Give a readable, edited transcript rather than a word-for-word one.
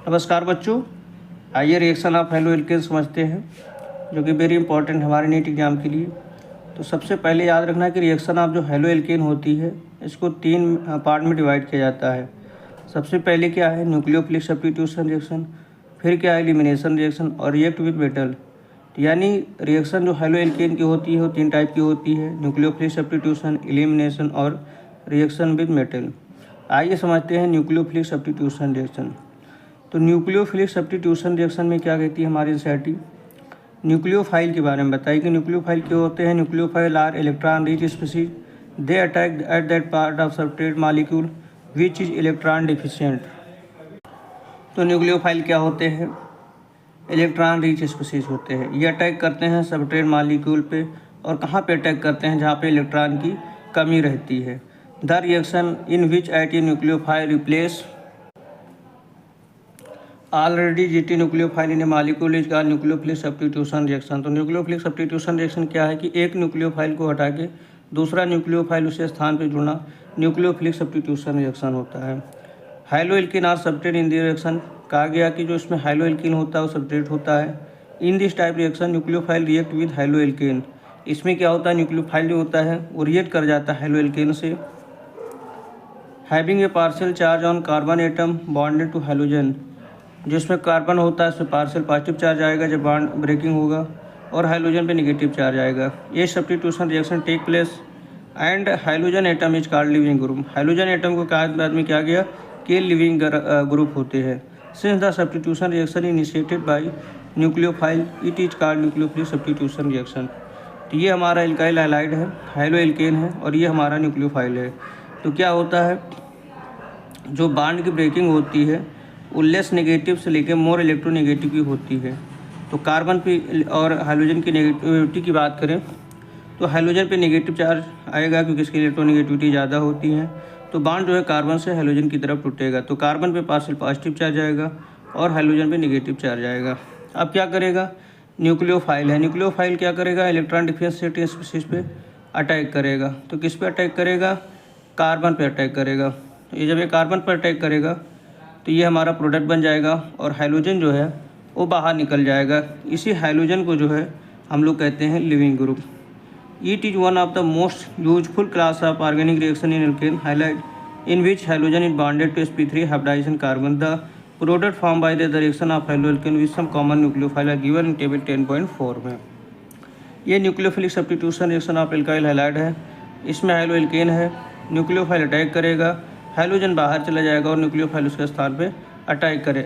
नमस्कार बच्चों, आइए रिएक्शन ऑफ हेलो एल्केन समझते हैं, जो कि वेरी इंपॉर्टेंट है हमारे नीट एग्जाम के लिए। तो सबसे पहले याद रखना कि रिएक्शन ऑफ जो हेलो एल्केन होती है, इसको 3 पार्ट में डिवाइड किया जाता है। सबसे पहले क्या है, न्यूक्लियोफिलिक सब्स्टिट्यूशन रिएक्शन, फिर क्या है, एलिमिनेशन रिएक्शन और रिएक्ट विद मेटल। यानी रिएक्शन जो हेलो एल्केन की होती है वो 3 टाइप की होती है, न्यूक्लियोफिलिक सब्स्टिट्यूशन, एलिमिनेशन और रिएक्शन विद मेटल। आइए समझते हैं न्यूक्लियोफिलिक सब्स्टिट्यूशन रिएक्शन। तो न्यूक्लियोफिलिक सब्स्टिट्यूशन रिएक्शन में क्या कहती है हमारी एनसीईआरटी, न्यूक्लियोफाइल के बारे में बताइए कि न्यूक्लियोफाइल क्या होते हैं। Nucleophile are electron rich species, they attack at that part of substrate molecule which is electron deficient. तो न्यूक्लियोफाइल क्या होते हैं, इलेक्ट्रॉन रिच स्पीसीज होते हैं। ये अटैक करते हैं सबस्ट्रेट मॉलिक्यूल पे, और कहाँ पे अटैक करते हैं, जहाँ पे इलेक्ट्रॉन की कमी रहती है। The reaction in which at a nucleophile replace already जीटी nucleophile in a molecule is called nucleophilic substitution reaction. तो न्यूक्लियोफिलिक सब्स्टिट्यूशन रिएक्शन क्या है कि एक न्यूक्लियोफाइल को हटा के दूसरा न्यूक्लियोफाइल उसे स्थान पर जुड़ना न्यूक्लियोफिलिक सब्स्टिट्यूशन रिएक्शन होता है। Halo alkene are substrate in the reaction, कहा गया कि जो इसमें हाइलो एल्कीन होता है वो सब्स्ट्रेट होता है। In this type reaction nucleophile react with halo alkane. इसमें क्या होता है, न्यूक्लियोफाइल जो होता है वो रिएक्ट कर जाता है हाइलो एल्केन से। Having a partial charge on carbon atom bonded to halogen, जो इसमें कार्बन होता है इसमें पार्शियल पॉजिटिव चार्ज आएगा जब बॉन्ड ब्रेकिंग होगा, और हाइलोजन पे नेगेटिव चार्ज आएगा। ये substitution reaction take place and halogen atom is called leaving group. Halogen atom को बाद में क्या गया कि लिविंग ग्रुप होते हैं। Since the substitution reaction initiated by nucleophile it is called nucleophilic substitution reaction. तो ये हमारा एल्काइल हैलाइड है, हाइलो एल्केन है, और ये हमारा न्यूक्लियोफाइल है। तो क्या होता है, जो बॉन्ड की ब्रेकिंग होती है वो लेस नेगेटिव से लेकर मोर इलेक्ट्रोनेगेटिव की होती है। तो कार्बन पे और हाइड्रोजन की नेगेटिविटी की बात करें तो हाइड्रोजन पे नेगेटिव चार्ज आएगा क्योंकि इसकी इलेक्ट्रोनेगेटिविटी ज़्यादा होती है। तो बॉन्ड जो है कार्बन से हाइड्रोजन की तरफ टूटेगा, तो कार्बन पे पार्शियल पॉजिटिव चार्ज आएगा और हाइड्रोजन पे नेगेटिव चार्ज आएगा। अब क्या करेगा, न्यूक्लियोफाइल है, न्यूक्लियोफाइल क्या करेगा, इलेक्ट्रॉन डिफिशिएंट स्पीशीज पे अटैक करेगा। तो किस पे अटैक करेगा, कार्बन पे अटैक करेगा। तो ये जब ये कार्बन पर अटैक करेगा तो ये हमारा प्रोडक्ट बन जाएगा और हाइड्रोजन जो है वो बाहर निकल जाएगा। इसी हाइड्रोजन को जो है हम लोग कहते हैं leaving group. It is one of the most useful class of organic reaction in alkane halide in which hydrogen is bonded to sp3 hybridization carbon. The product form by the reaction of halo alkane with some common nucleophile are given in table 10.4 में। ये nucleophilic substitution reaction of alkyl halide है। इसमें halo alkane है, nucleophile attack करेगा, hydrogen बाहर चला जाएगा और न्यूक्लियोफाइल उसके स्थान पे अटैक करे